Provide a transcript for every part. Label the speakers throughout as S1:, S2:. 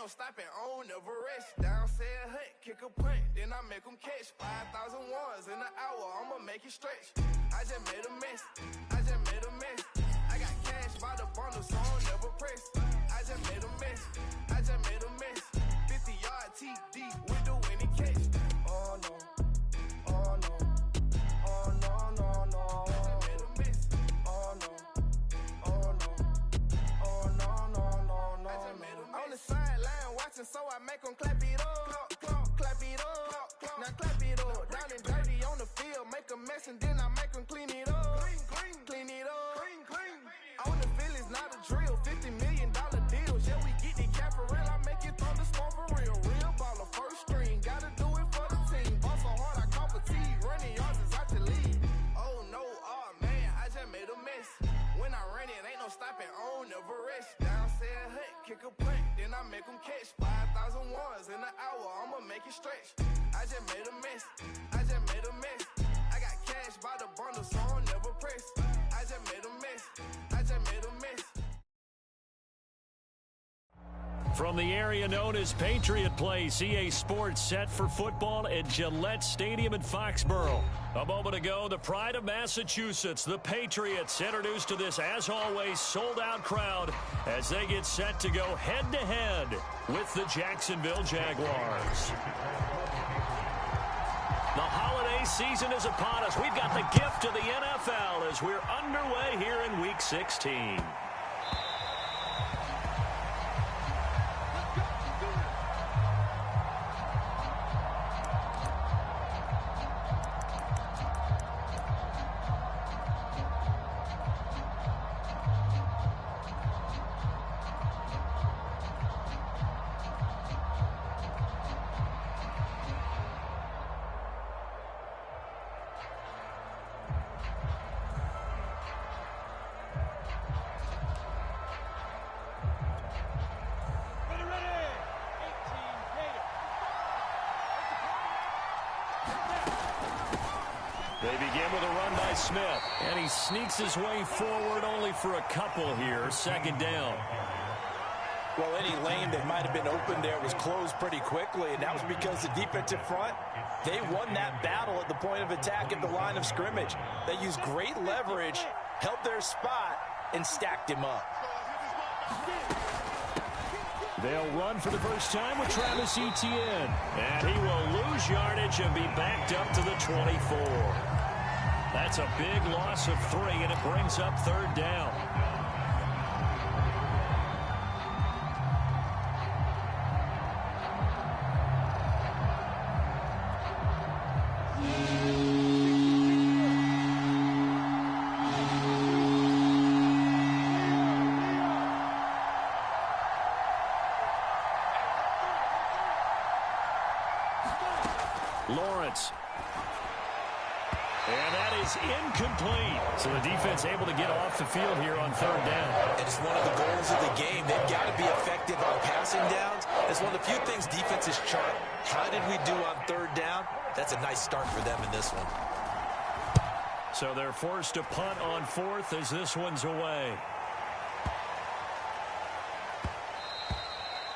S1: no stopping on, never rest. Down said hunt, kick a punt, then I make them catch. 5,000 ones in an hour, I'ma make it stretch. I just made a mess, I just made a mess. I got cash by the bundle, so I'll never press. I just made a mess, I just made a mess. 50-yard TD with the winning catch. Oh no, oh no, oh no, no, no. I just made a mess. Oh no, oh no, oh no, no, no, no. I just made a mess. On the sideline watching, so I make them clap it up, clap it up, now clap it up. Down and dirty on the field, make a mess and then I make them clean it up, clean it up. On the field is not a drill, $50 million deals. Yeah, we get the cap for real, I make it thunderstorm for real. Real baller, first string, gotta do it for the team. Ball so hard, I call fatigue, running yards is out the lead. Oh no, oh man, I just made a mess. When I ran it, ain't no stopping on, never rest. Down said hunt, kick a punt, then I make them catch. 5,000 ones in an hour, I'ma make it stretch. I just made a mess, I just made a mess. I got cash by the bundle, so I'll never press. I just made a mess, I just made a mess.
S2: From the area known as Patriot Place, EA Sports set for football at Gillette Stadium in Foxborough. A moment ago, the pride of Massachusetts, the Patriots, introduced to this, as always, sold-out crowd as they get set to go head-to-head with the Jacksonville Jaguars. The holiday season is upon us. We've got the gift of the NFL as we're underway here in Week 16. They begin with a run by Smith, and he sneaks his way forward only for a couple here. Second down.
S3: Well, any lane that might have been open there was closed pretty quickly, and that was because the defensive front, they won that battle at the point of attack at the line of scrimmage. They used great leverage, held their spot, and stacked him up.
S2: They'll run for the first time with Travis Etienne. And he will lose yardage and be backed up to the 24. That's a big loss of 3, and it brings up third down. Lawrence. And that is incomplete. So the defense able to get off the field here on third down.
S3: And it's one of the goals of the game. They've got to be effective on passing downs. It's one of the few things defenses chart. How did we do on third down? That's a nice start for them in this one.
S2: So they're forced to punt on fourth as this one's away.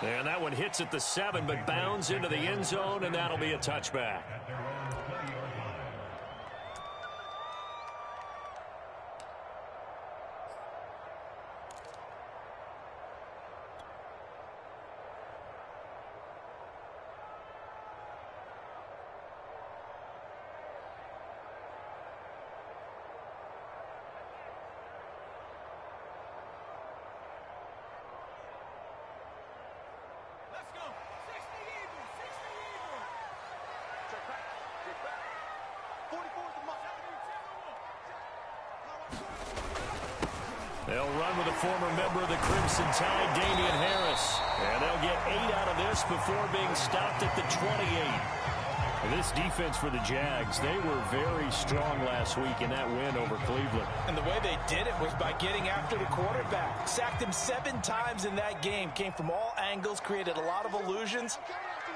S2: And that one hits at the 7, but bounds into the end zone, and that'll be a touchback. They'll run with a former member of the Crimson Tide, Damian Harris. And they'll get 8 out of this before being stopped at the 28. This defense for the Jags, they were very strong last week in that win over Cleveland.
S3: And the way they did it was by getting after the quarterback. Sacked him 7 times in that game. Came from all angles, created a lot of illusions,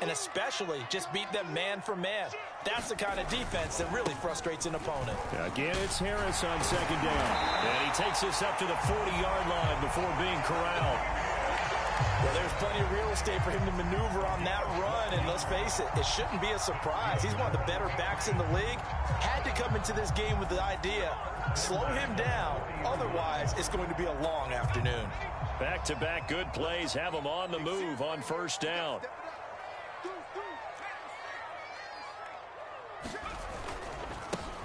S3: and especially just beat them man for man. That's the kind of defense that really frustrates an opponent.
S2: Again, it's Harris on second down. And he takes us up to the 40-yard line before being corralled.
S3: Well, there's plenty of real estate for him to maneuver on that run, and let's face it, it shouldn't be a surprise. He's one of the better backs in the league. Had to come into this game with the idea, slow him down, otherwise it's going to be a long afternoon.
S2: Back-to-back good plays have him on the move on first down.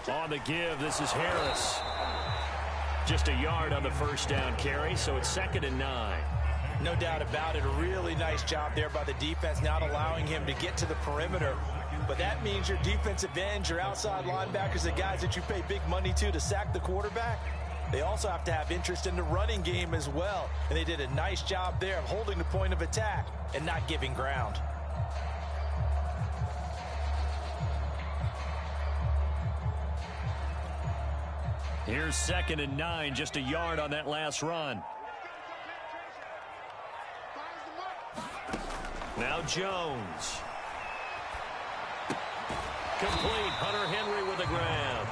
S2: On the give, this is Harris. Just a yard on the first down carry, so it's 2nd and 9.
S3: No doubt about it. A really nice job there by the defense, not allowing him to get to the perimeter. But that means your defensive ends, your outside linebackers, the guys that you pay big money to sack the quarterback, they also have to have interest in the running game as well. And they did a nice job there of holding the point of attack and not giving ground.
S2: Here's 2nd and 9, just a yard on that last run. Now Jones. Complete. Hunter Henry with a grab.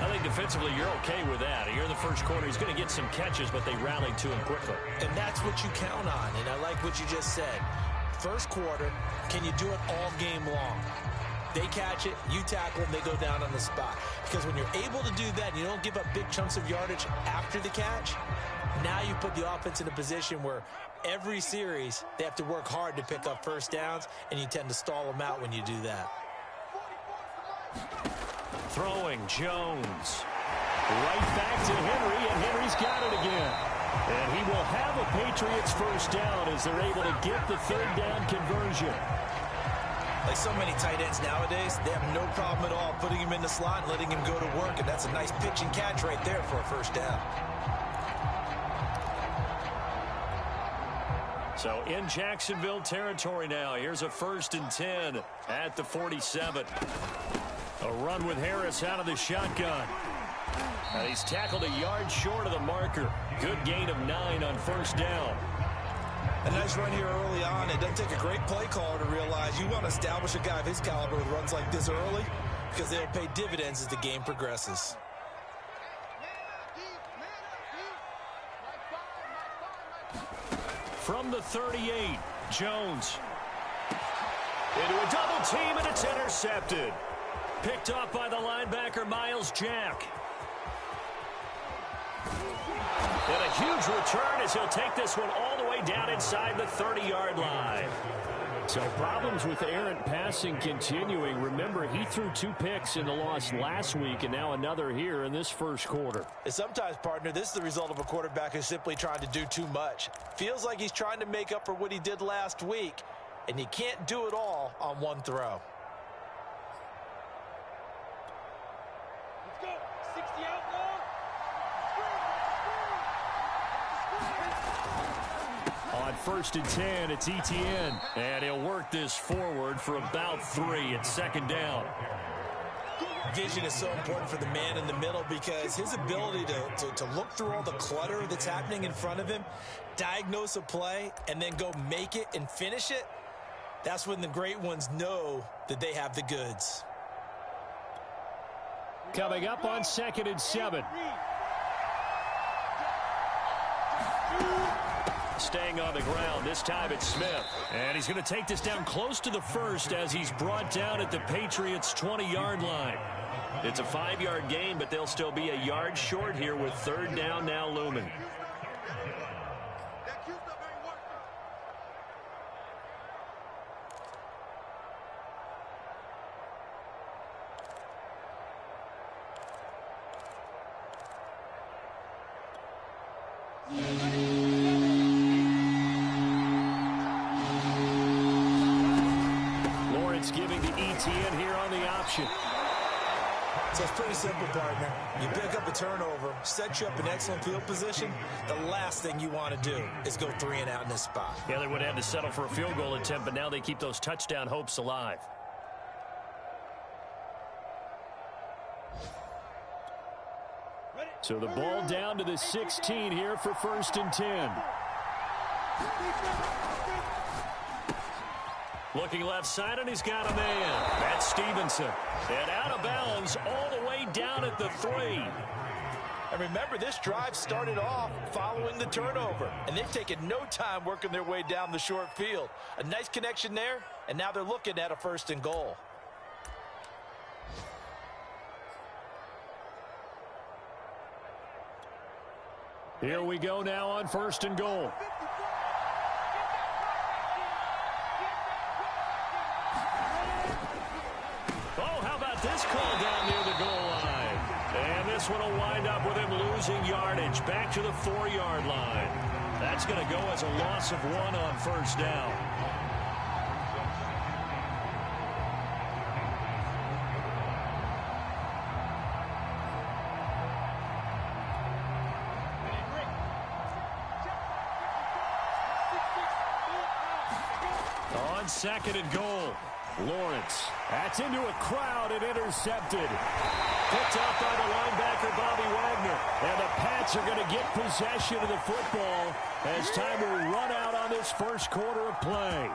S2: I think defensively you're okay with that. Here in the first quarter, he's going to get some catches, but they rallied to him quickly.
S3: And that's what you count on, and I like what you just said. First quarter, can you do it all game long? They catch it, you tackle them, they go down on the spot. Because when you're able to do that and you don't give up big chunks of yardage after the catch, now you put the offense in a position where every series they have to work hard to pick up first downs, and you tend to stall them out when you do that.
S2: Throwing Jones. Right back to Henry, and Henry's got it again. And he will have a Patriots first down as they're able to get the 3rd down conversion.
S3: Like so many tight ends nowadays, they have no problem at all putting him in the slot and letting him go to work, and that's a nice pitch and catch right there for a first down.
S2: So in Jacksonville territory now. Here's a 1st and 10 at the 47. A run with Harris out of the shotgun. And he's tackled a yard short of the marker. Good gain of 9 on first down.
S3: A nice run here early on. It doesn't take a great play caller to realize you want to establish a guy of his caliber with runs like this early, because they'll pay dividends as the game progresses.
S2: From the 38, Jones. Into a double team, and it's intercepted. Picked off by the linebacker, Miles Jack. And a huge return as he'll take this one all the way down inside the 30-yard line. So problems with errant passing continuing. Remember, he threw 2 picks in the loss last week, and now another here in this first quarter.
S3: And sometimes, partner, this is the result of a quarterback who's simply trying to do too much. Feels like he's trying to make up for what he did last week, and you can't do it all on one throw.
S4: Let's go. 60 out now.
S2: On 1st and 10, it's Etienne. And he'll work this forward for about 3 at 2nd down.
S3: Vision is so important for the man in the middle, because his ability to look through all the clutter that's happening in front of him, diagnose a play, and then go make it and finish it, that's when the great ones know that they have the goods.
S2: Coming up on 2nd and 7. Staying on the ground. This time it's Smith. And he's going to take this down close to the 1st as he's brought down at the Patriots' 20-yard line. It's a 5-yard gain, but they'll still be a yard short here with 3rd down now looming. Giving to Etienne here on the option.
S3: So it's pretty simple, partner. You pick up a turnover, set you up in excellent field position. The last thing you want to do is go 3 and out in this spot.
S2: Yeah, they would have to settle for a field goal attempt, but now they keep those touchdown hopes alive. So the ball down to the 16 here for 1st and 10. Looking left side, and he's got a man. That's Stevenson. And out of bounds all the way down at the 3.
S3: And remember, this drive started off following the turnover, and they've taken no time working their way down the short field. A nice connection there, and now they're looking at a 1st and goal.
S2: Here we go now on 1st and goal. Oh, how about this call down near the goal line? And this one will wind up with him losing yardage back to the 4-yard line. That's going to go as a loss of 1 on 1st down. On 2nd and goal, Lawrence. That's into a crowd and intercepted. Picked up by the linebacker, Bobby Wagner. And the Pats are going to get possession of the football as time will run out on this 1st quarter of play.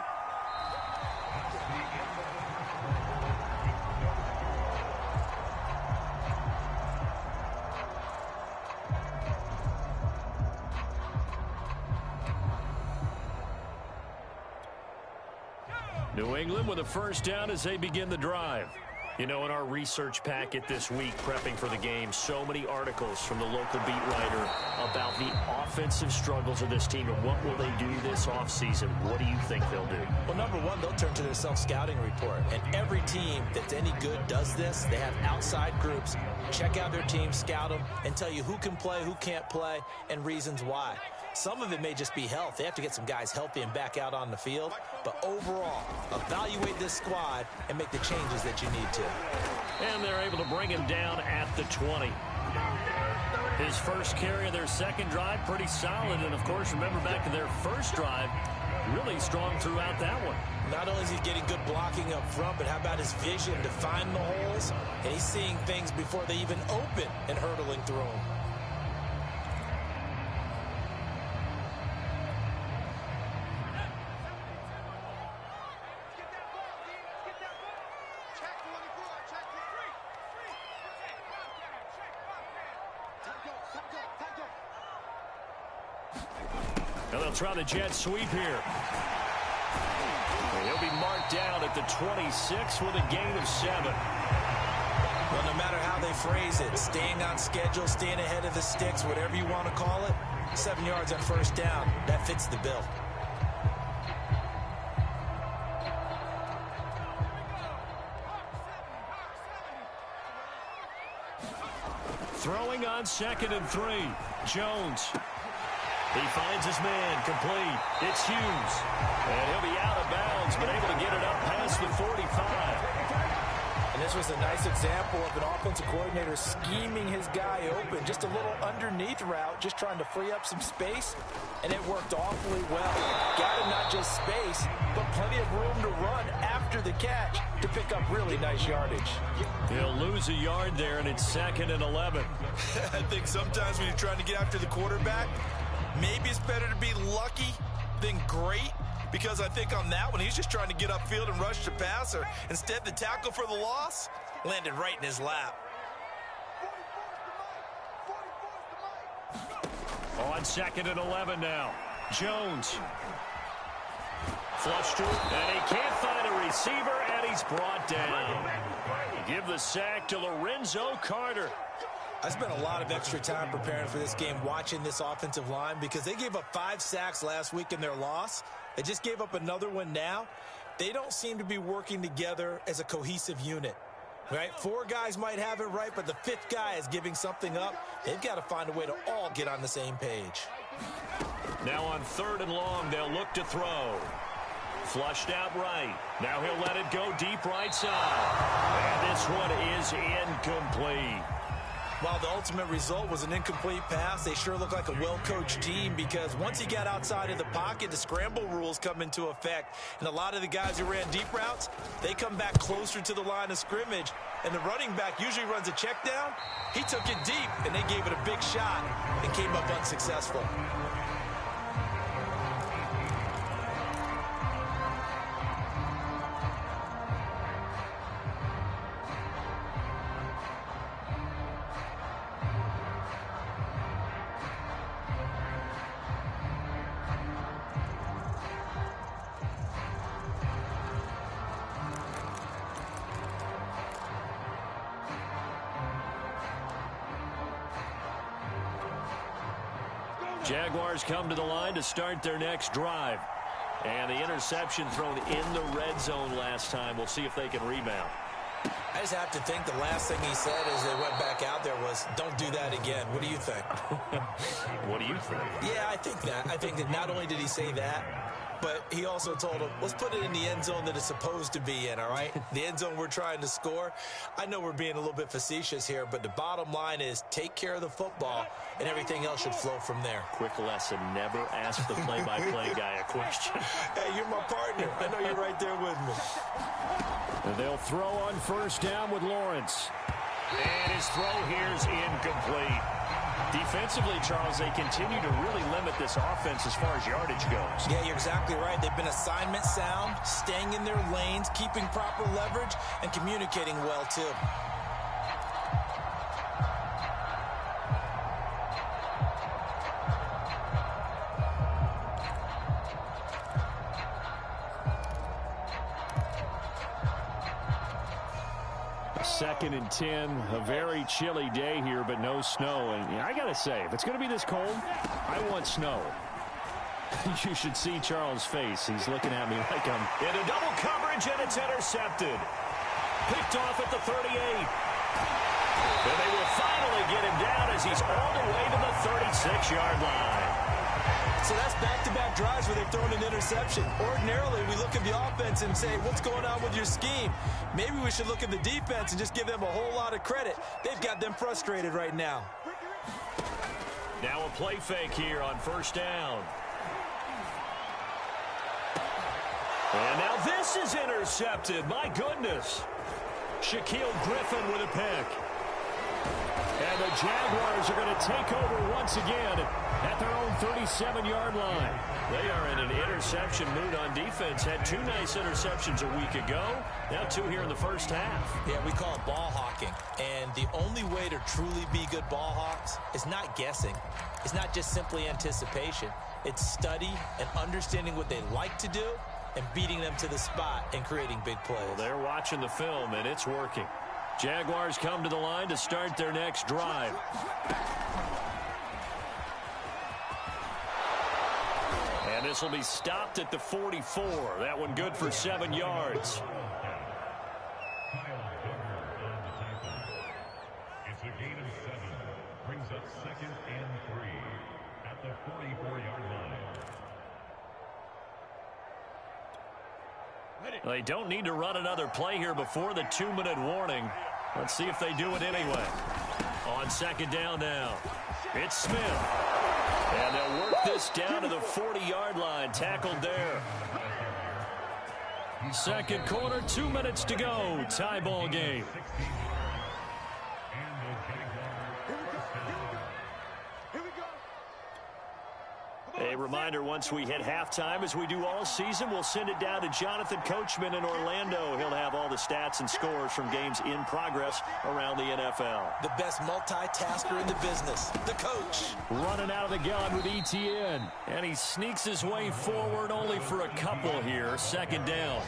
S2: New England with a 1st down as they begin the drive. You know, in our research packet this week, prepping for the game, so many articles from the local beat writer about the offensive struggles of this team and what will they do this offseason. What do you think they'll do?
S3: Well, number one, they'll turn to their self-scouting report. And every team that's any good does this. They have outside groups. Check out their team, scout them, and tell you who can play, who can't play, and reasons why. Some of it may just be health. They have to get some guys healthy and back out on the field. But overall, evaluate this squad and make the changes that you need to.
S2: And they're able to bring him down at the 20. His first carry of their 2nd drive, pretty solid. And, of course, remember back to their 1st drive, really strong throughout that one.
S3: Not only is he getting good blocking up front, but how about his vision to find the holes? And he's seeing things before they even open and hurtling through them.
S2: And they'll try the jet sweep here. And he'll be marked down at the 26 with a gain of 7.
S3: Well, no matter how they phrase it, staying on schedule, staying ahead of the sticks, whatever you want to call it, 7 yards on 1st down, that fits the bill.
S2: Throwing on 2nd and 3. Jones. He finds his man, complete. It's Hughes. And he'll be out of bounds, but able to get it up past the 45.
S3: And this was a nice example of an offensive coordinator scheming his guy open. Just a little underneath route, just trying to free up some space. And it worked awfully well. Got him not just space, but plenty of room to run after the catch to pick up really nice yardage.
S2: He'll lose a yard there, and it's 2nd and 11.
S3: I think sometimes when you're trying to get after the quarterback, maybe it's better to be lucky than great, because I think on that one, he's just trying to get upfield and rush the passer. Instead, the tackle for the loss landed right in his lap.
S2: On 2nd and 11 now. Jones. Flush to it, and he can't find a receiver, and he's brought down. Give the sack to Lorenzo Carter.
S3: I spent a lot of extra time preparing for this game, watching this offensive line, because they gave up 5 sacks last week in their loss. They just gave up another one now. They don't seem to be working together as a cohesive unit. Right? 4 guys might have it right, but the 5th guy is giving something up. They've got to find a way to all get on the same page.
S2: Now on 3rd and long, they'll look to throw. Flushed out right. Now he'll let it go deep right side. And this one is incomplete.
S3: While the ultimate result was an incomplete pass, they sure look like a well-coached team, because once he got outside of the pocket, the scramble rules come into effect. And a lot of the guys who ran deep routes, they come back closer to the line of scrimmage. And the running back usually runs a check down. He took it deep, and they gave it a big shot and came up unsuccessful.
S2: Jaguars come to the line to start their next drive. And the interception thrown in the red zone last time. We'll see if they can rebound.
S3: I just have to think the last thing he said as they went back out there was, don't do that again. What do you think?
S2: What do you think?
S3: Yeah, I think that. I think that not only did he say that, but he also told him, let's put it in the end zone that it's supposed to be in, all right? The end zone we're trying to score. I know we're being a little bit facetious here, but the bottom line is take care of the football, and everything else should flow from there.
S2: Quick lesson, never ask the play-by-play guy a question.
S3: Hey, you're my partner. I know you're right there with me.
S2: And they'll throw on first down with Lawrence. And his throw here is incomplete. Defensively, Charles, they continue to really limit this offense as far as yardage goes.
S3: Yeah, you're exactly right. They've been assignment sound, staying in their lanes, keeping proper leverage, and communicating well, too.
S2: Second and 10, a very chilly day here, but no snow. And I got to say, if it's going to be this cold, I want snow. You should see Charles' face. He's looking at me like I'm in a double coverage, and it's intercepted. Picked off at the 38. And they will finally get him down as he's all the way to the 36-yard line.
S3: So that's back-to-back drives where they've thrown an interception. Ordinarily, we look at the offense and say, what's going on with your scheme? Maybe we should look at the defense and just give them a whole lot of credit. They've got them frustrated right now.
S2: Now a play fake here on first down. And now this is intercepted. My goodness. Shaquille Griffin with a pick. And the Jaguars are going to take over once again at their own 37-yard line. They are in an interception mood on defense. Had two nice interceptions a week ago. Now two here in the first half.
S3: Yeah, we call it ball hawking. And the only way to truly be good ball hawks is not guessing. It's not just simply anticipation. It's study and understanding what they like to do and beating them to the spot and creating big plays.
S2: Well, they're watching the film, and it's working. Jaguars come to the line to start their next drive. And this will be stopped at the 44. That one good for 7 yards.
S4: It's a gain of 7. Brings up 2nd and 3 at the 44-yard line.
S2: They don't need to run another play here before the 2-minute warning. Let's see if they do it anyway. On second down now, it's Smith. And they'll work this down to the 40-yard line. Tackled there. Second quarter, 2 minutes to go. Tie ball game. A reminder, once we hit halftime, as we do all season, we'll send it down to Jonathan Coachman in Orlando. He'll have all the stats and scores from games in progress around the NFL.
S3: The best multitasker in the business, the coach.
S2: Running out of the gun with Etienne. And he sneaks his way forward only for a couple here. Second down.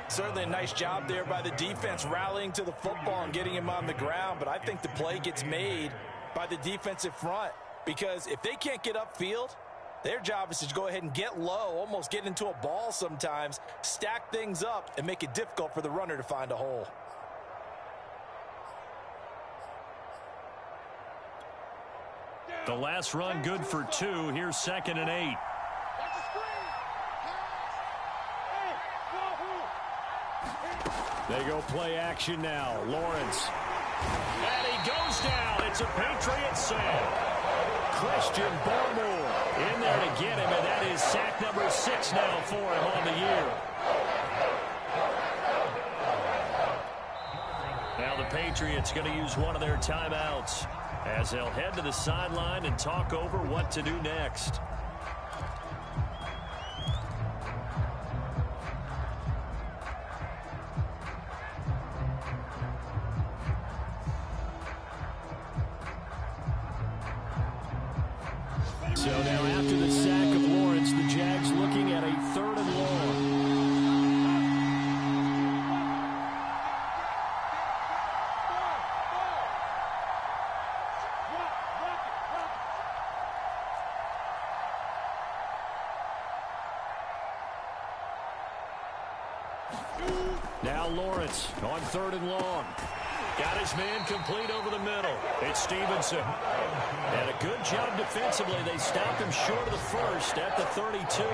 S3: Certainly a nice job there by the defense rallying to the football and getting him on the ground. But I think the play gets made by the defensive front. Because if they can't get upfield, their job is to go ahead and get low, almost get into a ball sometimes, stack things up, and make it difficult for the runner to find a hole.
S2: The last run good for 2. Here's 2nd and 8. They go play action now. Lawrence. And he goes down. It's a Patriot save. Christian Barmore in there to get him, and that is sack number 6 now for him on the year. Now the Patriots going to use one of their timeouts as they'll head to the sideline and talk over what to do next. So now after the sack of Lawrence, the Jags looking at a 3rd and long. Now Lawrence on 3rd and long. Got his man complete over the middle. It's Stevenson. And a good job defensively. They stopped him short of the first at the 32.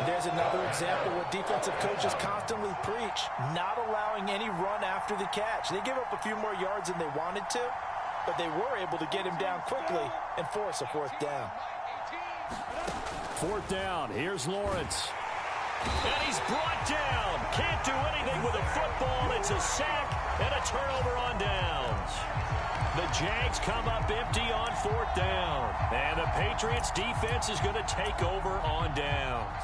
S3: There's another example what defensive coaches constantly preach, not allowing any run after the catch. They give up a few more yards than they wanted to, but they were able to get him down quickly and force a 4th down.
S2: 4th down. Here's Lawrence. And he's brought down. Can't do anything with a football. It's a sack and a turnover on downs. The Jags come up empty on 4th down. And the Patriots defense is going to take over on downs.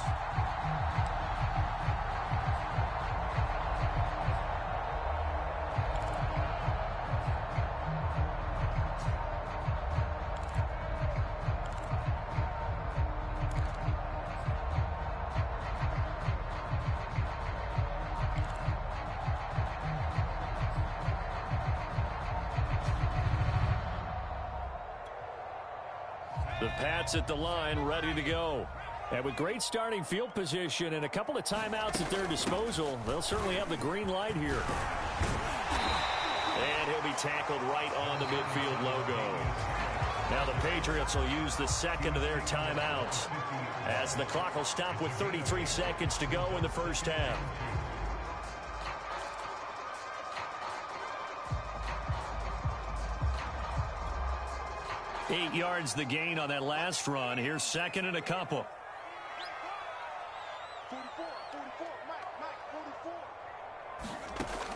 S2: The Pats at the line, ready to go. And with great starting field position and a couple of timeouts at their disposal, they'll certainly have the green light here. And he'll be tackled right on the midfield logo. Now the Patriots will use the second of their timeouts as the clock will stop with 33 seconds to go in the first half. Eight yards the gain on that last run. Here's 2nd and a couple. 44.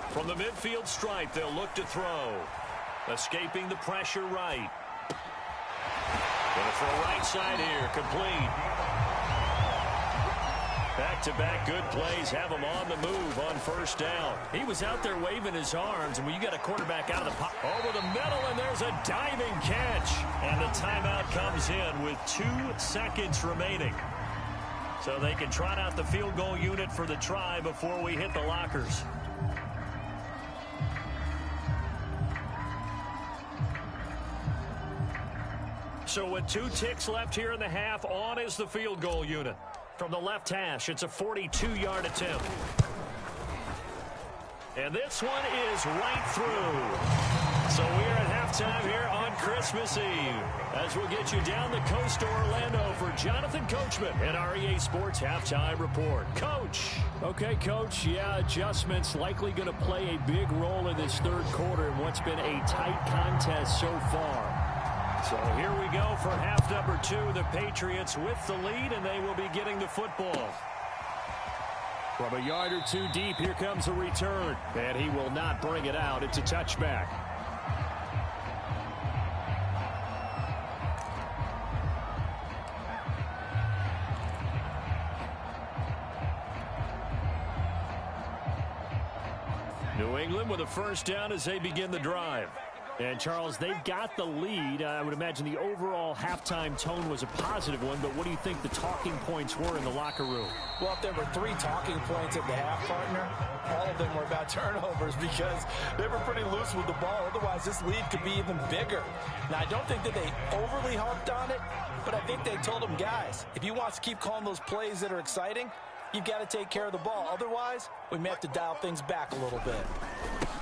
S2: From the midfield stripe, they'll look to throw. Escaping the pressure right. Gonna throw right side here, complete. Back-to-back good plays have him on the move on 1st down. He was out there waving his arms, and when you got a quarterback out of the pocket, over the middle, and there's a diving catch. And the timeout comes in with 2 seconds remaining. So they can trot out the field goal unit for the try before we hit the lockers. So with 2 ticks left here in the half, on is the field goal unit. From the left hash, it's a 42-yard attempt. And this one is right through. So we are at halftime here on Christmas Eve, as we'll get you down the coast to Orlando for Jonathan Coachman and our EA Sports Halftime Report. Coach. Okay, Coach, yeah, adjustments likely going to play a big role in this 3rd quarter in what's been a tight contest so far. So here we go for half number 2. The Patriots with the lead, and they will be getting the football. From a yard or 2 deep, here comes a return. And he will not bring it out. It's a touchback. New England with a 1st down as they begin the drive. And, Charles, they've got the lead. I would imagine the overall halftime tone was a positive one, but what do you think the talking points were in the locker room?
S3: Well, if there were 3 talking points at the half, partner, all of them were about turnovers because they were pretty loose with the ball. Otherwise, this lead could be even bigger. Now, I don't think that they overly harped on it, but I think they told them, guys, if you want to keep calling those plays that are exciting, you've got to take care of the ball. Otherwise, we may have to dial things back a little bit.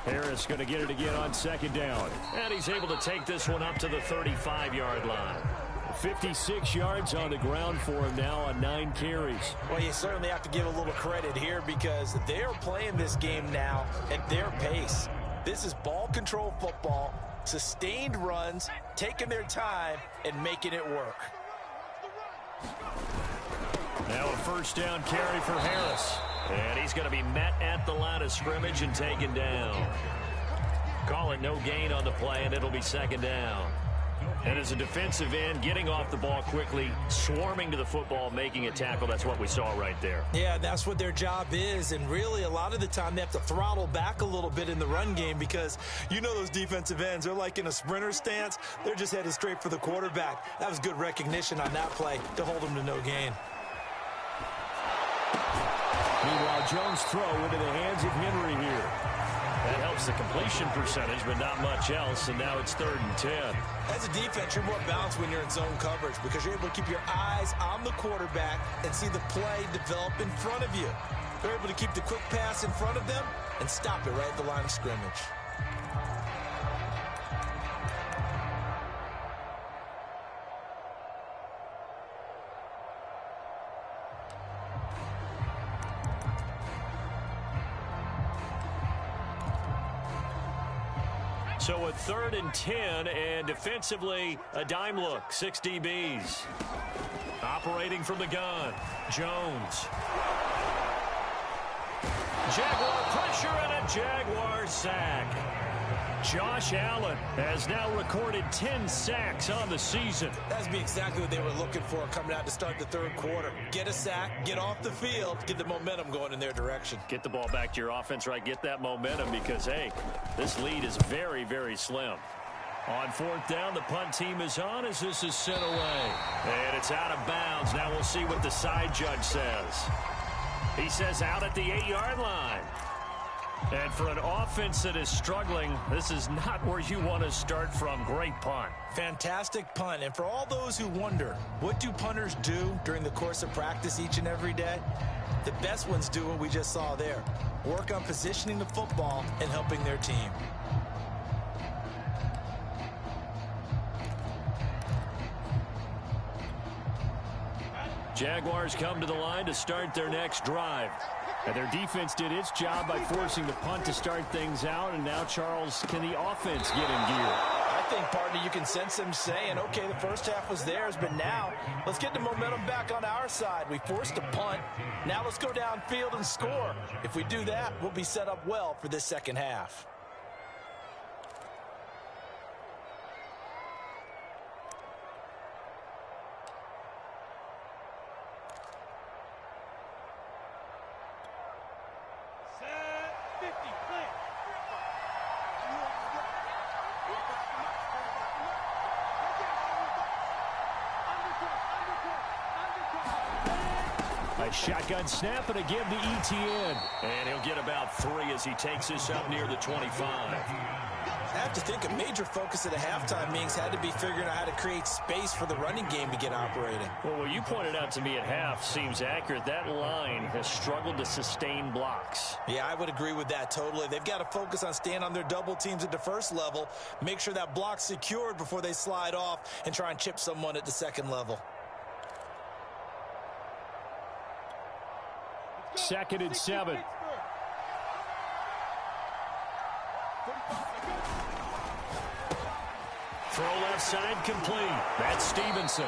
S2: Harris going to get it again on 2nd down. And he's able to take this one up to the 35-yard line. 56 yards on the ground for him now on 9 carries.
S3: Well, you certainly have to give a little credit here because they're playing this game now at their pace. This is ball control football, sustained runs, taking their time, and making it work.
S2: Now a 1st down carry for Harris. And he's going to be met at the line of scrimmage and taken down. Call it no gain on the play, and it'll be 2nd down. And as a defensive end, getting off the ball quickly, swarming to the football, making a tackle, that's what we saw right there.
S5: Yeah, that's what their job is, and really a lot of the time they have to throttle back a little bit in the run game because you know those defensive ends, they're like in a sprinter stance. They're just headed straight for the quarterback. That was good recognition on that play to hold them to no gain.
S2: Meanwhile, Jones' throw into the hands of Henry here. That helps the completion percentage, but not much else, and now it's 3rd and 10.
S5: As a defense, you're more balanced when you're in zone coverage because you're able to keep your eyes on the quarterback and see the play develop in front of you. They're able to keep the quick pass in front of them and stop it right at the line of scrimmage.
S2: So a 3rd and 10, and defensively, a dime look, 6 DBs. Operating from the gun, Jones. Jaguar pressure and a Jaguar sack. Josh Allen has now recorded 10 sacks on the season.
S5: That'd be exactly what they were looking for coming out to start the 3rd quarter. Get a sack, get off the field, get the momentum going in their direction.
S2: Get the ball back to your offense, right? Get that momentum because, hey, this lead is very, very slim. On 4th down, the punt team is on as this is sent away. And it's out of bounds. Now we'll see what the side judge says. He says out at the 8-yard line. And for an offense that is struggling, this is not where you want to start from. Great punt.
S5: Fantastic punt. And for all those who wonder, what do punters do during the course of practice each and every day? The best ones do what we just saw there. Work on positioning the football and helping their team.
S2: Jaguars come to the line to start their next drive. And their defense did its job by forcing the punt to start things out. And now, Charles, can the offense get in gear?
S3: I think, partner, you can sense them saying, okay, the first half was theirs, but now let's get the momentum back on our side. We forced a punt. Now let's go downfield and score. If we do that, we'll be set up well for this second half.
S2: A shotgun snap and a give to Etienne. And he'll get about 3 as he takes this up near the 25.
S5: I have to think a major focus at a halftime meetings had to be figuring out how to create space for the running game to get operating.
S2: Well, what you pointed out to me at half seems accurate. That line has struggled to sustain blocks.
S5: Yeah, I would agree with that totally. They've got to focus on staying on their double teams at the first level, make sure that block's secured before they slide off and try and chip someone at the second level.
S2: 2nd and 7. Throw left side complete. That's Stevenson.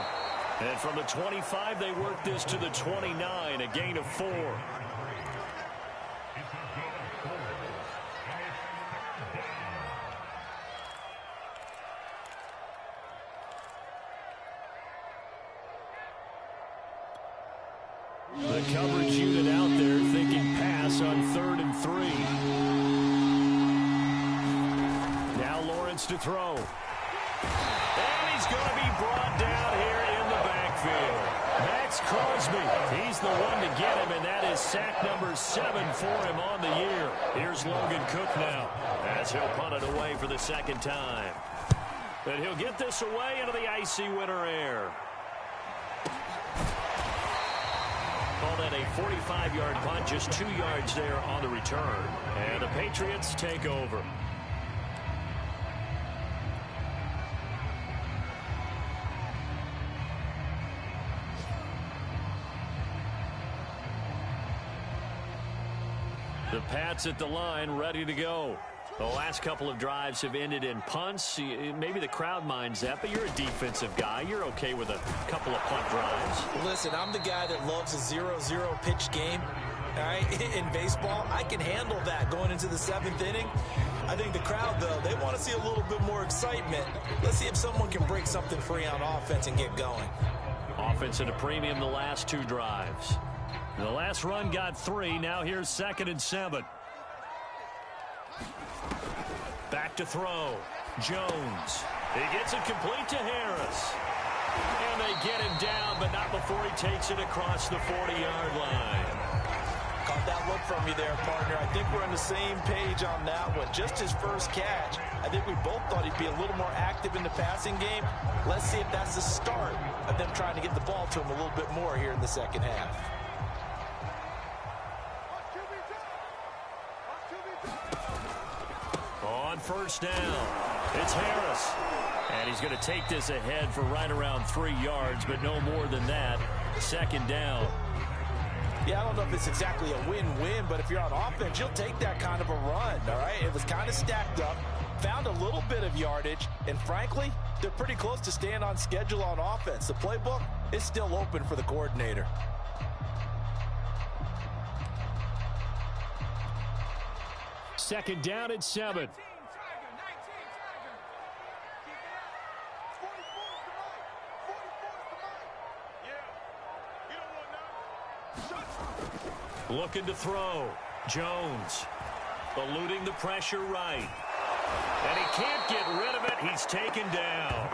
S2: And from the 25, they work this to the 29, a gain of 4. The coverage unit out there thinking pass on 3rd and 3. Now Lawrence to throw. And he's going to be brought down here in the backfield. Max Crosby, he's the one to get him, and that is sack number 7 for him on the year. Here's Logan Cook now as he'll punt it away for the 2nd time. And he'll get this away into the icy winter air. Call that a 45-yard punt, just 2 yards there on the return. And the Patriots take over. The Pats at the line, ready to go. The last couple of drives have ended in punts. Maybe the crowd minds that, but you're a defensive guy. You're okay with a couple of punt drives.
S5: Listen, I'm the guy that loves a 0-0 pitch game. All right, in baseball, I can handle that going into the 7th inning. I think the crowd, though, they want to see a little bit more excitement. Let's see if someone can break something free on offense and get going.
S2: Offense at a premium the last 2 drives. The last run got 3. Now here's 2nd and 7. Back to throw. Jones. He gets it complete to Harris. And they get him down, but not before he takes it across the 40-yard line.
S3: Caught that look from you there, partner. I think we're on the same page on that one. Just his first catch. I think we both thought he'd be a little more active in the passing game. Let's see if that's the start of them trying to get the ball to him a little bit more here in the second half.
S2: on first down. It's Harris. And he's going to take this ahead for right around 3 yards, but no more than that. Second down.
S3: Yeah, I don't know if it's exactly a win-win, but if you're on offense, you'll take that kind of a run, all right? It was kind of stacked up, found a little bit of yardage, and frankly, they're pretty close to staying on schedule on offense. The playbook is still open for the coordinator.
S2: Second down at 7. Looking to throw. Jones eluding the pressure right. And he can't get rid of it. He's taken down.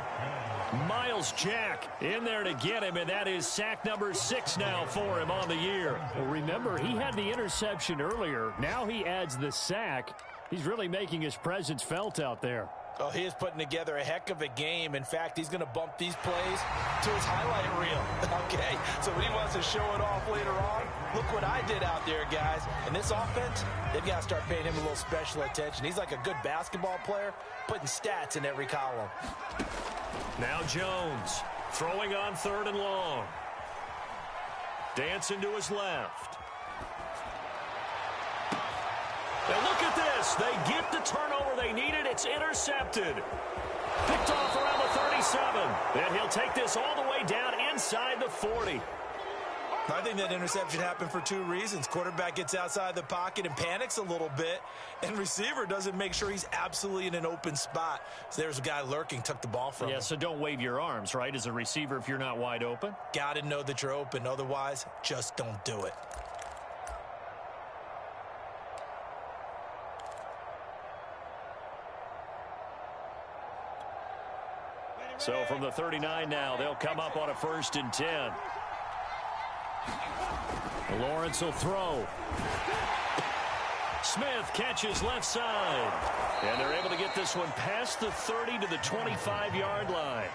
S2: Myles Jack in there to get him, and that is sack number 6 now for him on the year.
S6: Well, remember, he had the interception earlier. Now he adds the sack. He's really making his presence felt out there.
S3: Oh, he is putting together a heck of a game. In fact, he's going to bump these plays to his highlight reel. Okay, so when he wants to show it off later on, look what I did out there, guys. And this offense, they've got to start paying him a little special attention. He's like a good basketball player, putting stats in every column.
S2: Now Jones throwing on 3rd and long. Dancing to his left. And look at this. They get the turnover they needed. It's intercepted. Picked off around the 37. And he'll take this all the way down inside the 40.
S5: I think that interception happened for 2 reasons. Quarterback gets outside the pocket and panics a little bit, and receiver doesn't make sure he's absolutely in an open spot. So there's a guy lurking, took the ball from him.
S2: Yeah, so don't wave your arms, right, as a receiver if you're not wide open?
S5: Got to know that you're open. Otherwise, just don't do it.
S2: So from the 39 now, they'll come up on a 1st and 10. Lawrence will throw. Smith catches left side. And they're able to get this one past the 30 to the 25-yard line.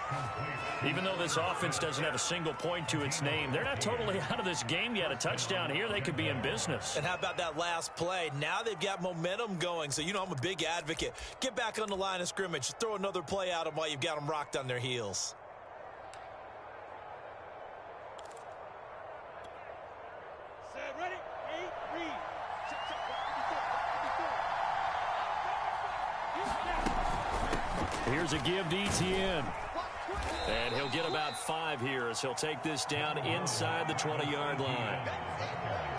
S2: Even though this offense doesn't have a single point to its name, they're not totally out of this game yet. A touchdown here, they could be in business.
S5: And how about that last play? Now they've got momentum going. So, you know, I'm a big advocate. Get back on the line of scrimmage. Throw another play at them while you've got them rocked on their heels.
S2: Here's a give to Etienne. And he'll get about 5 here as he'll take this down inside the 20-yard line.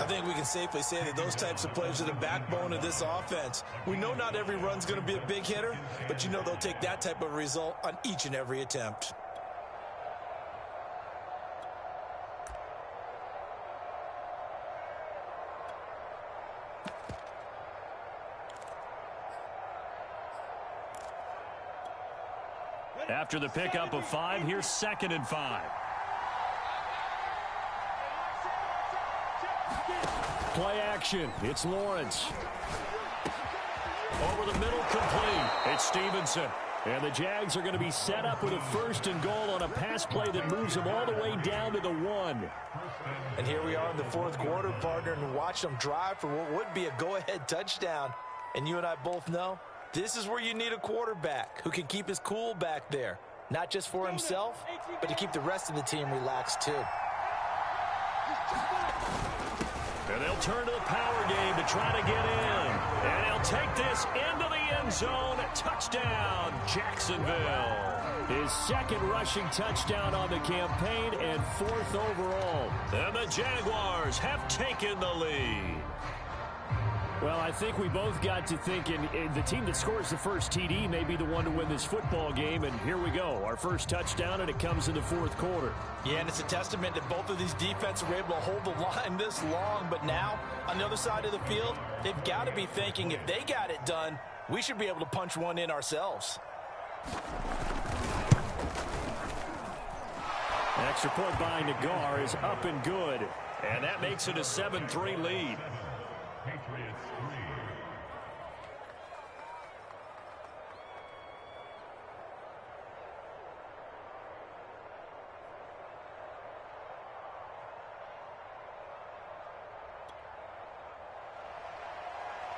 S5: I think we can safely say that those types of plays are the backbone of this offense. We know not every run's going to be a big hitter, but you know they'll take that type of result on each and every attempt.
S2: After the pickup of 5, here's 2nd and 5. Play action. It's Lawrence. Over the middle, complete. It's Stevenson. And the Jags are going to be set up with a 1st and goal on a pass play that moves them all the way down to the 1.
S3: And here we are in the 4th quarter, partner, and watch them drive for what would be a go-ahead touchdown. And you and I both know this is where you need a quarterback who can keep his cool back there. Not just for himself, but to keep the rest of the team relaxed too.
S2: And they'll turn to the power game to try to get in. And he'll take this into the end zone. Touchdown, Jacksonville.
S6: His 2nd rushing touchdown on the campaign and 4th overall.
S2: And the Jaguars have taken the lead.
S6: Well, I think we both got to thinking the team that scores the first TD may be the one to win this football game, and here we go. Our first touchdown, and it comes in the 4th quarter.
S3: Yeah, and it's a testament that both of these defenses were able to hold the line this long, but now, on the other side of the field, they've got to be thinking if they got it done, we should be able to punch one in ourselves.
S6: Extra point by Nagar is up and good.
S2: And that makes it a 7-3 lead.
S4: Patriots 3.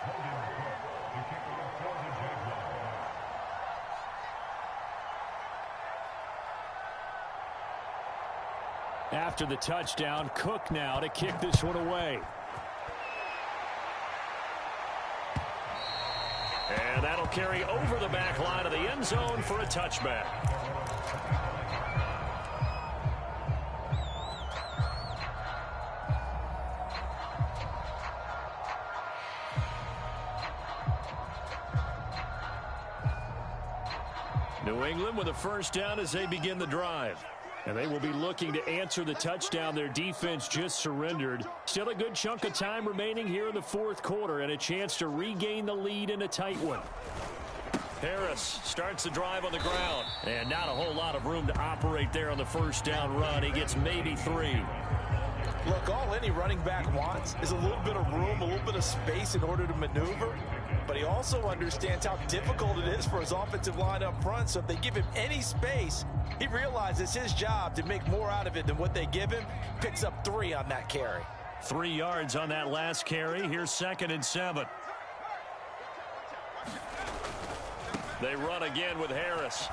S4: Holding the kicker for the Jaguars.
S6: After the touchdown, Cook now to kick this one away. And that'll carry over the back line of the end zone for a touchback. New England with a first down as they begin the drive. And they will be looking to answer the touchdown their defense just surrendered. Still a good chunk of time remaining here in the fourth quarter and a chance to regain the lead in a tight one. Harris starts the drive on the ground. And not a whole lot of room to operate there on the first down run. He gets maybe 3.
S3: Look, all any running back wants is a little bit of room, a little bit of space in order to maneuver. But he also understands how difficult it is for his offensive line up front. So if they give him any space, he realizes his job to make more out of it than what they give him. Picks up 3 on that carry.
S2: 3 yards on that last carry. Here's 2nd and 7. They run again with Harris.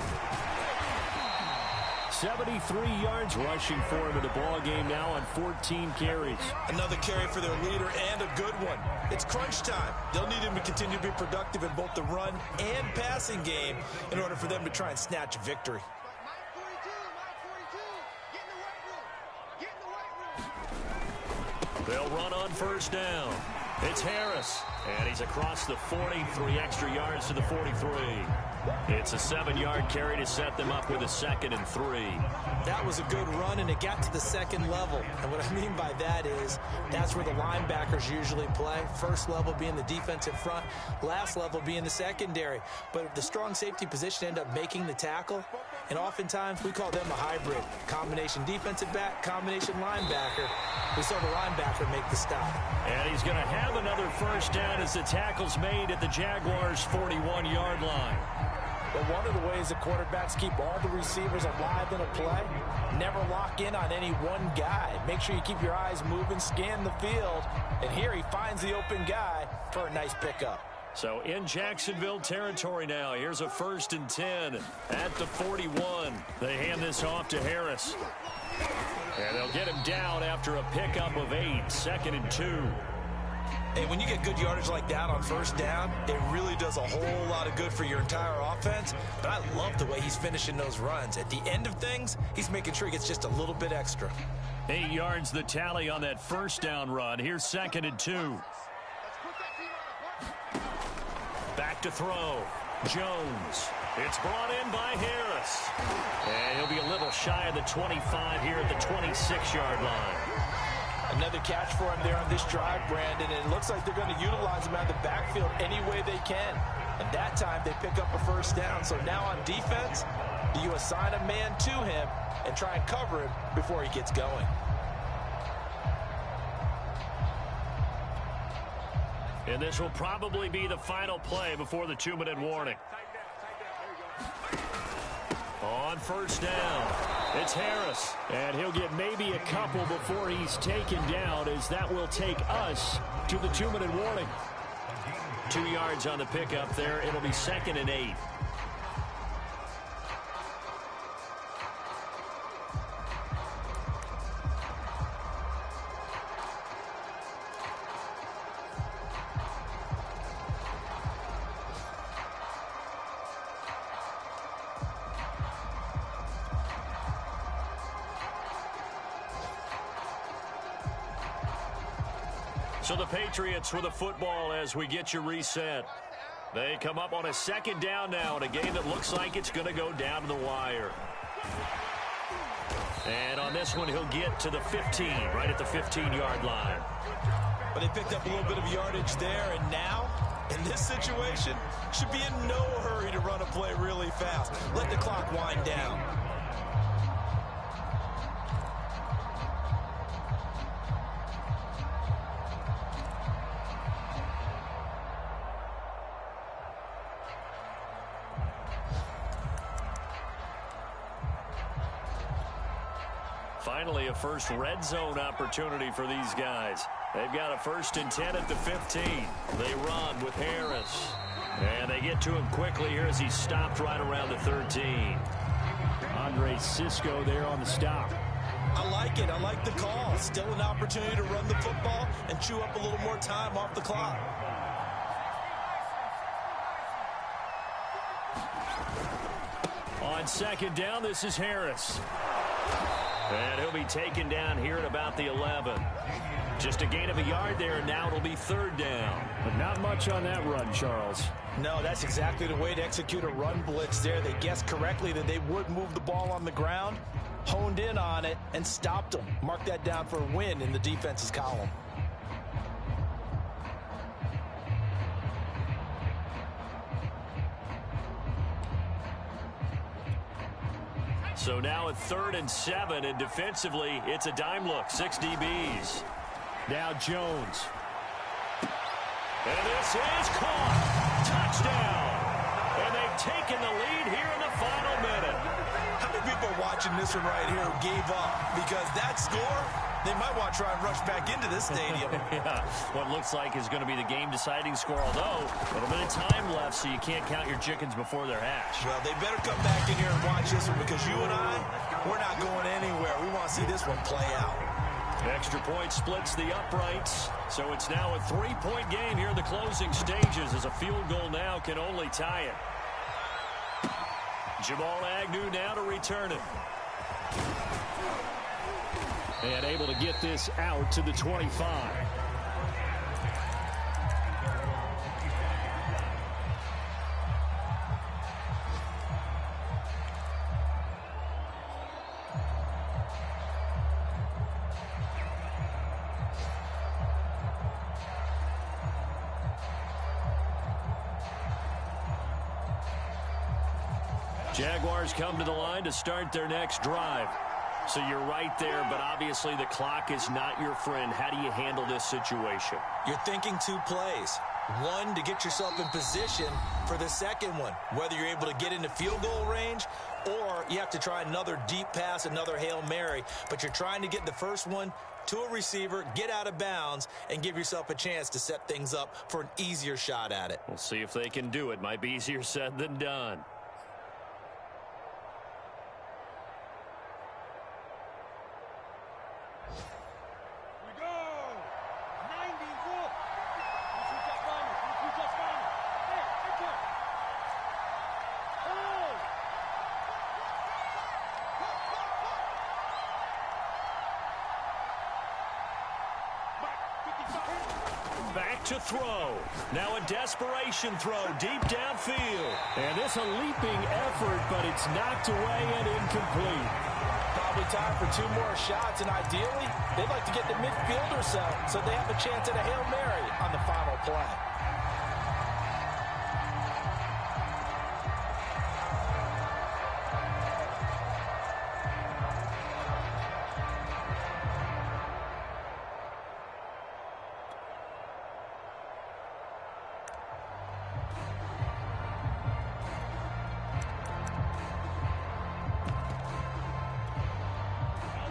S2: 73 yards rushing for him in the ball game now on 14 carries.
S5: Another carry for their leader and a good one. It's crunch time. They'll need him to continue to be productive in both the run and passing game in order for them to try and snatch a victory.
S2: They'll run on first down. It's Harris, and he's across the 40, 3 extra yards to the 43. It's a 7-yard carry to set them up with a 2nd and 3.
S5: That was a good run, and it got to the second level. And what I mean by that is that's where the linebackers usually play. First level being the defensive front, last level being the secondary. But the strong safety position ended up making the tackle, and oftentimes we call them a hybrid. Combination defensive back, combination linebacker. We saw the linebacker make the stop.
S2: And he's going to have another first down as the tackle's made at the Jaguars' 41-yard line.
S3: But one of the ways the quarterbacks keep all the receivers alive in a play, never lock in on any one guy. Make sure you keep your eyes moving, scan the field. And here he finds the open guy for a nice pickup.
S2: So in Jacksonville territory now. Here's a 1st and 10 at the 41. They hand this off to Harris. And they'll get him down after a pickup of 8, 2nd and 2.
S5: Hey, when you get good yardage like that on first down, it really does a whole lot of good for your entire offense. But I love the way he's finishing those runs. At the end of things, he's making sure he gets just a little bit extra.
S2: 8 yards the tally on that first down run. Here's 2nd and 2. Back to throw. Jones. It's brought in by Harris. And he'll be a little shy of the 25 here at the 26-yard line.
S3: Another catch for him there on this drive, Brandon, and it looks like they're going to utilize him out of the backfield any way they can. And that time they pick up a first down. So now on defense, you assign a man to him and try and cover him before he gets going.
S2: And this will probably be the final play before the 2-minute warning. On first down, it's Harris.
S6: And he'll get maybe a couple before he's taken down, as that will take us to the 2-minute warning.
S2: 2 yards on the pickup there. It'll be 2nd and 8. So the Patriots with the football as we get you reset. They come up on a 2nd down now in a game that looks like it's going to go down to the wire. And on this one, he'll get to the 15, right at the 15-yard line.
S5: But they picked up a little bit of yardage there, and now, in this situation, should be in no hurry to run a play really fast. Let the clock wind down.
S2: Finally, a first red zone opportunity for these guys. They've got a 1st and 10 at the 15. They run with Harris. And they get to him quickly here as he's stopped right around the 13.
S6: Andre Cisco there on the stop.
S5: I like it. I like the call. Still an opportunity to run the football and chew up a little more time off the clock.
S2: On second down, this is Harris. And he'll be taken down here at about the 11. Just a gain of a yard there, and now it'll be third down.
S6: But not much on that run, Charles.
S3: No, that's exactly the way to execute a run blitz there. They guessed correctly that they would move the ball on the ground, honed in on it, and stopped them. Mark that down for a win in the defense's column.
S2: So now at 3rd and 7, and defensively, it's a dime look. 6 DBs.
S6: Now Jones.
S2: And this is caught. Touchdown. And they've taken the lead here in the final minute.
S5: How many people are watching this one right here who gave up? Because that score, they might want to try and rush back into this stadium.
S2: Yeah, what looks like is going to be the game-deciding score, although a little bit of time left, so you can't count your chickens before they're hatched.
S5: Well, they better come back in here and watch this one, because you and I, we're not going anywhere. We want to see this one play out.
S2: Extra point splits the uprights, so it's now a 3-point game here in the closing stages, as a field goal now can only tie it. Jamal Agnew now to return it.
S6: And able to get this out to the 25.
S2: Jaguars come to the line to start their next drive. So you're right there, but obviously the clock is not your friend. How do you handle this situation?
S5: You're thinking 2 plays. One, to get yourself in position for the second one, whether you're able to get into field goal range or you have to try another deep pass, another Hail Mary. But you're trying to get the first one to a receiver, get out of bounds, and give yourself a chance to set things up for an easier shot at it.
S2: We'll see if they can do it. Might be easier said than done. Back to throw. Now a desperation throw deep downfield.
S6: And this a leaping effort, but it's knocked away and incomplete.
S3: Probably time for 2 more shots, and ideally, they'd like to get the midfielder so they have a chance at a Hail Mary on the final play.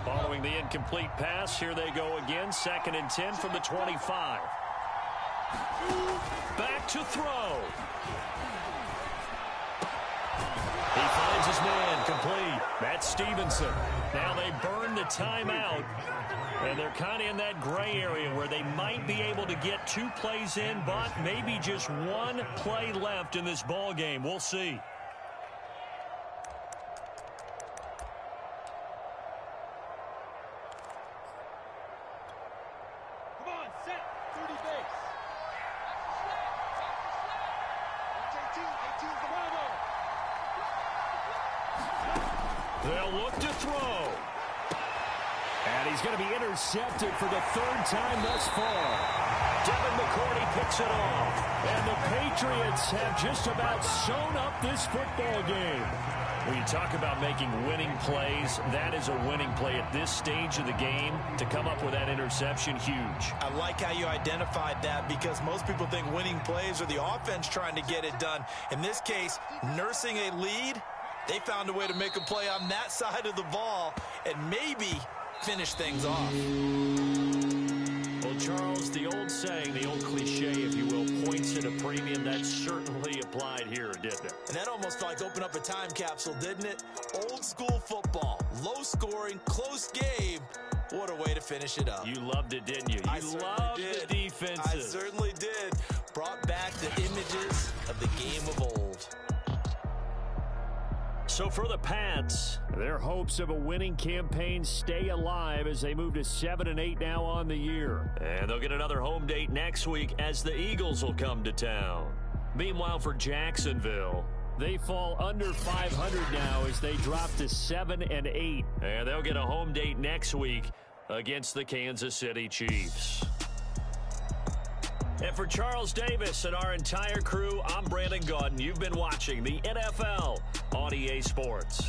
S2: Following the incomplete pass, here they go again. 2nd and 10 from the 25. Back to throw. He finds his man, complete. That's Stevenson. Now they burn the timeout, and they're kind of in that gray area where they might be able to get 2 plays in, but maybe just 1 play left in this ball game. We'll see. They'll look to throw.
S6: And he's going to be intercepted for the 3rd time thus far.
S2: Devin McCourty picks it off.
S6: And the Patriots have just about sewn up this football game.
S2: When you talk about making winning plays, that is a winning play at this stage of the game. To come up with that interception, huge.
S5: I like how you identified that, because most people think winning plays are the offense trying to get it done. In this case, nursing a lead, they found a way to make a play on that side of the ball and maybe finish things off.
S2: Well, And, Charles, the old saying, the old cliche, if you will, points at a premium, that certainly applied here, didn't it?
S5: And that almost like opened up a time capsule, didn't it? Old school football, low scoring, close game. What a way to finish it up.
S2: You loved it, didn't you? You loved the defenses.
S5: I certainly did. Brought back the images of the game of old.
S2: So for the Pats, their hopes of a winning campaign stay alive as they move to 7-8 now on the year. And they'll get another home date next week as the Eagles will come to town. Meanwhile, for Jacksonville, they fall under 500 now as they drop to 7-8. And they'll get a home date next week against the Kansas City Chiefs. And for Charles Davis and our entire crew, I'm Brandon Gaudin. You've been watching the NFL on EA Sports.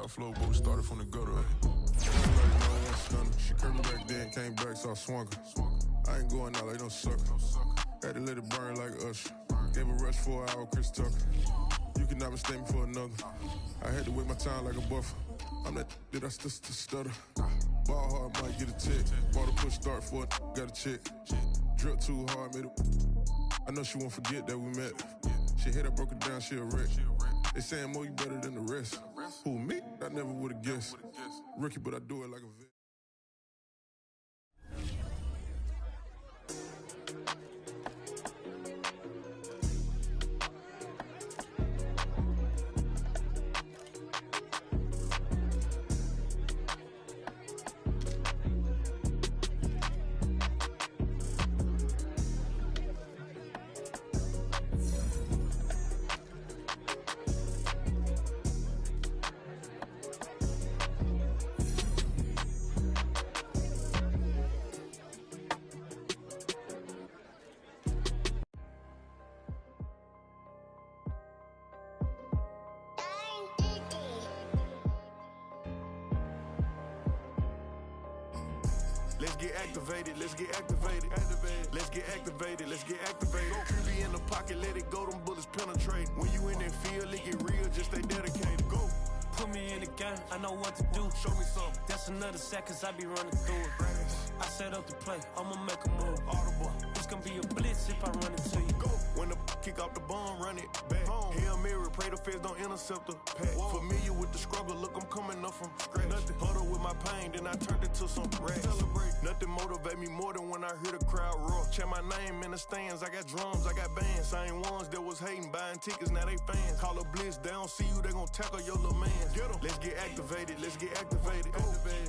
S7: Flow, but we started from the gutter. She curved back then, came back, so I swung her. I ain't going out like no sucker. Had to let it burn like Usher. Gave a rush for an hour, Chris Tucker. You cannot mistake me for another. I had to wait my time like a buffer. I'm that that I still stutter. Ball hard, might get a tick. Bought a push start for it, got a chick. Drip too hard, made it. I know she won't forget that we met. She hit, I broke it down, she a wreck. They saying, Mo, you better than the rest. Who, me? I never would've guessed. Rookie, but I do it like a vet.
S1: Let's get activated, let's get activated. Let's get activated, let's get activated. QB in the pocket, let it go, them bullets penetrate. When you in that field, it get real, just stay dedicated. Go.
S8: Put me in the game, I know what to do.
S1: Show me some.
S8: That's another sack, cause I be running through it. I set up the play, I'ma make a move.
S1: Audible.
S8: It's gonna be a blitz if I run into you.
S1: Go. When the kick off the ball, run it back. Home. Hail Mary, pray the feds don't intercept the pack. Familiar with the struggle, look, I'm coming up from scratch. Nothing. Huddle with my pain, then I turned it to some racks. Celebrate. Nothing motivate me more than when I hear the crowd roar. Check my name in the stands, I got drums, I got bands. Same ones that was hating, buying tickets, now they fans. Call a blitz, they don't see you, they gon' tackle your little man. Get 'em. Let's get activated, let's get activated. Go.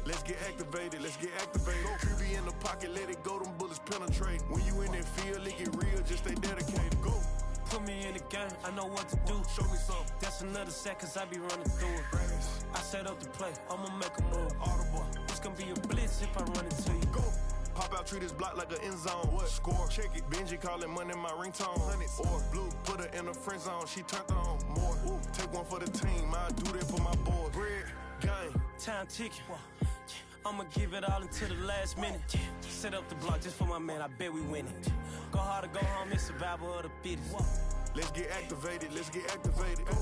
S1: Let's get activated, let's get activated. Go. QB in the pocket, let it go, them bullets penetrate. When you in that field, it get real, just stay dedicated. Go.
S8: Put me in the game, I know what to do.
S1: Show me some.
S8: That's another sack, cause I be running through it. I set up the play, I'ma make a move.
S1: Audible.
S8: It's gonna be a blitz if I run into you.
S1: Go. Pop out, treat this block like an end zone. What? Score, check it. Benji calling money my ringtone. Hundreds. Or blue, put her in the friend zone. She turned on more. Ooh. Take one for the team. I do that for my boys. Bread, game.
S8: Time ticking. I'ma give it all until the last minute. Set up the block just for my man, I bet we win it. Go hard or go home, it's survival of the fittest.
S1: Let's get activated, let's get activated. Go.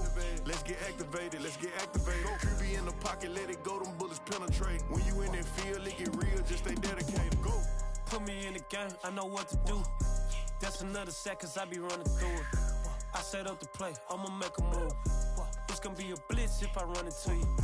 S1: Let's get activated, let's get activated. Go. QB in the pocket, let it go, them bullets penetrate. When you in that field, it get real, just stay dedicated. Go.
S8: Put me in the game, I know what to do. That's another sack, cause I be running through it. I set up the play, I'ma make a move. It's gonna be a blitz if I run into you.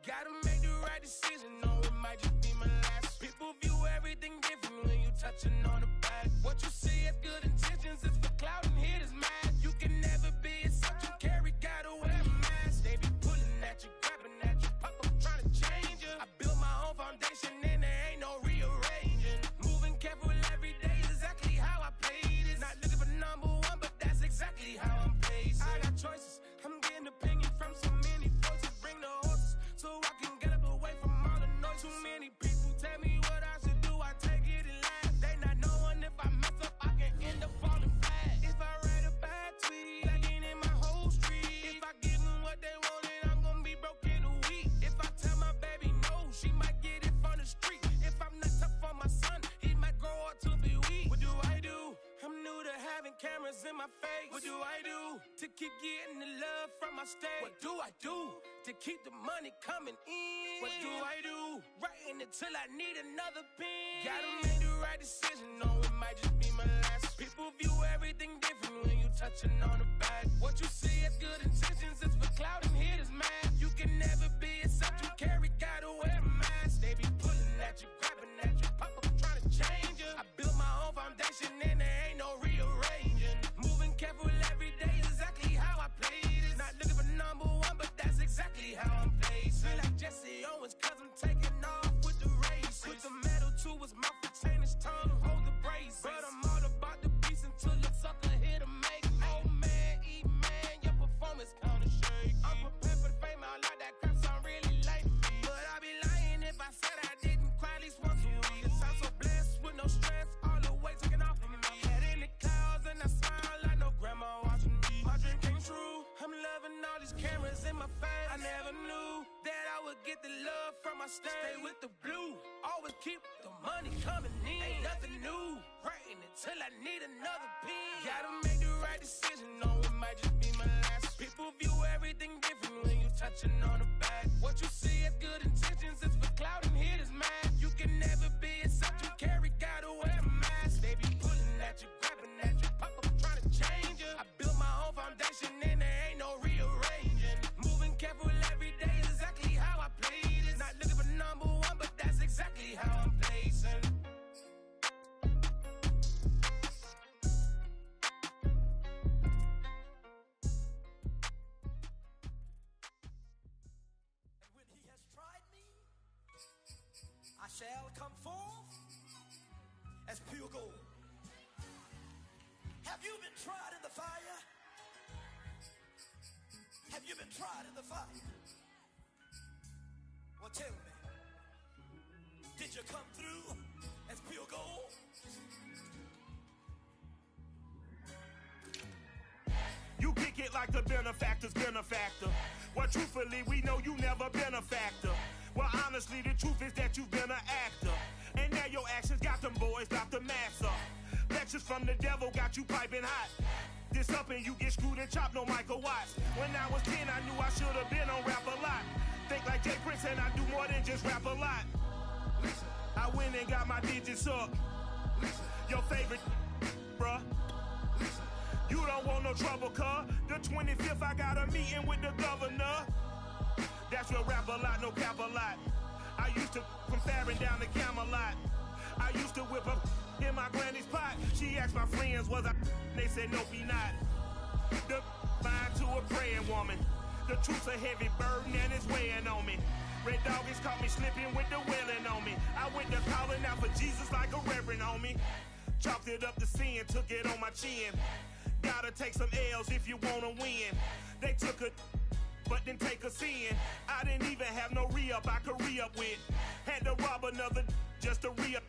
S9: Gotta make the right decision, no, it might just be my last. People view everything different when you touching on the back. What you see as good intentions is for clout and haters mad. You can never be yourself, you carry, gotta wear a mask. They be pulling at you, grabbing at you, pop up trying to change you. I built my own foundation and there ain't no rearranging. Moving careful every day is exactly how I played it. Not looking for number one, but that's exactly how I'm pacing. I got choices, I'm getting opinion from so many voices. Bring the horses so I can get up away from all the noise. Too many people tell me what I should do, I take it and laugh. They not knowing if I mess up, I can end up falling flat. If I write a bad tweet, lagging in my whole street. If I give them what they wanted, I'm gonna be broke in a week. If I tell my baby no, she might get it from the street. If I'm not tough for my son, he might grow up to be weak. What do I do? I'm new to having cameras in my face. What do I do to keep getting the love from my state? What do I do to keep the money coming in? What do I do? Writing until I need another pen. Gotta make the right decision, no, it might just be my last. People view everything different when you touching on the back. What you see as good intentions is for clout and haters mad. You can never be yourself, you carry, gotta wear a mask. They be pulling at you, grabbing at you, pop up trying to change you. I built my own foundation and there ain't no rearranging. Moving careful every day is exactly how I played it. Not looking for number one, but that's exactly how I'm placed. Feel like Jesse Owens, cause I'm taking off with the race. Put the metal to his mouth, retain his tongue, hold the brace. But I'm all about the beast until the sucker hit a make. Oh man, eat man, your performance kinda shaky. I'm prepared for the fame, I like that crap sound really like me. But I'd be lying if I said I didn't cry at least once a week. Cause I'm so blessed with no stress, all the weight taken off of me. Head in the clouds and I smile like no grandma watching me. My dream came true, I'm loving all these cameras in my face. I never knew that I would get the love from my state. Stay with the blue, always keep the money coming in. Ain't nothing new, writing until I need another pen. Gotta make the right decision, no, it might just be my last. People view everything different when you touching on the back. What you see as good intentions is for clout and haters mad. You can never be yourself, you carry, gotta wear a mask. They be pulling at you, grabbing at you, pop up trying to change you. I built my own foundation and there ain't no rearranging. Moving careful every day is exactly how I played it. Not looking for number one, but that's exactly how I'm placing.
S10: When he has tried me, I shall come forth as pure gold. Have you been tried in the fire? Have you been tried in the fire? Well, tell me, did you come through as pure gold?
S11: like the benefactor's benefactor. Well, truthfully, we know you never been a factor. Well, honestly, the truth is that you've been an actor. And now your actions got them boys about to mass up. Lectures from the devil got you piping hot. This up and you get screwed and chopped, no Michael Watts. When I was 10, I knew I should have been on Rap a Lot. Think like Jay Prince and I do more than just rap a lot. I went and got my digits up. Your favorite, bruh. You don't want no trouble, cuz. The 25th, I got a meeting with the governor. That's real Rap a Lot, no cap a lot. I used to from Farron down to Camelot. I used to whip up in my granny's pot. She asked my friends, was I? They said, no, be not. The fine to a praying woman. The truth's a heavy burden and it's weighing on me. Red Doggies caught me slipping with the wailing on me. I went to calling out for Jesus like a reverend on me. Chalked it up to sin, took it on my chin. Gotta take some L's if you wanna win. They took a but didn't take a sin. I didn't even have no re-up I could re-up with. Had to rob another just to re-up.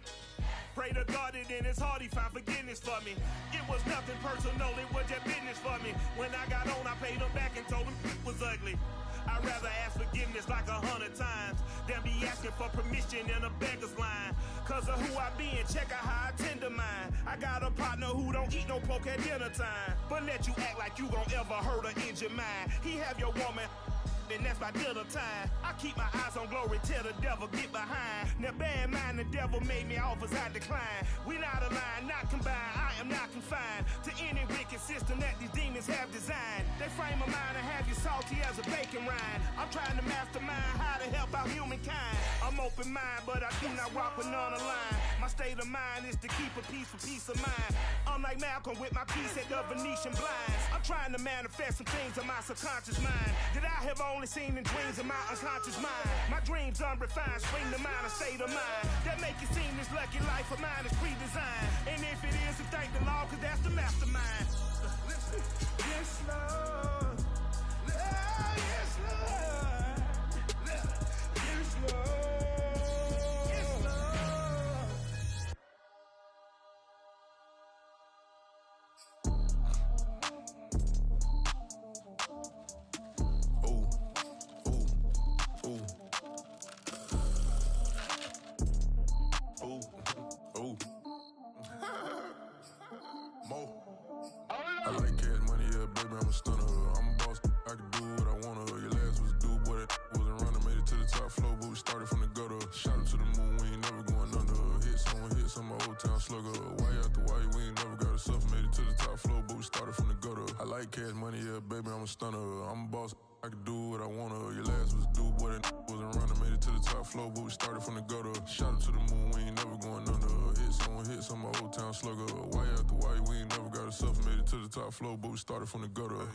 S11: Pray to God that in his heart he found forgiveness for me. It was nothing personal, it was just business for me. When I got on, I paid him back and told him it was ugly. I'd rather ask forgiveness like 100 times than be asking for permission in a beggar's line. Cause of who I be and check out how I tend to mine. I got a partner who don't eat no pork at dinner time, but let you act like you gon' ever hurt or injure mine. He have your woman, and that's by dinner time. I keep my eyes on glory till the devil get behind. Now bear in mind the devil made me offers I decline. We not aligned, not combined, I am not confined to any wicked system that these demons have designed. They frame a mind and have you salty as a bacon rind. I'm trying to mastermind how to help out humankind. I'm open mind, but I do not rock with none aligned. My state of mind is to keep a peace for peace of mind. Unlike Malcolm with my piece at the Venetian blinds. I'm trying to manifest some things in my subconscious mind that I have only seen in dreams in my unconscious mind. My dreams unrefined, spring to mind, a state of mind that make it seem this lucky life of mine is pre-designed. And if it is, then thank the Lord, cause that's the mastermind. Yes, Lord. Yes, Lord. Yes, Lord.
S7: I like cash money, yeah, baby, I'm a stunner. I'm a boss, I can do what I wanna. Your last was a dude, boy, that wasn't running. Made it to the top floor, but we started from the gutter. Shot up to the moon, we ain't never going under. Hit someone, my old town slugger. Why after why, we ain't never got a suffer. Made it to the top floor, but we started from the gutter. I like cash money, yeah, baby, I'm a stunner. I'm a boss, I can do what I wanna. Your last was a dude, boy, that wasn't running. Made it to the top floor, but we started from the gutter. Shot up to the moon, we ain't never going under. Hit some, my old town slugger. Why after why, we ain't never got a suffer. Made it to the top floor, but we started from the gutter.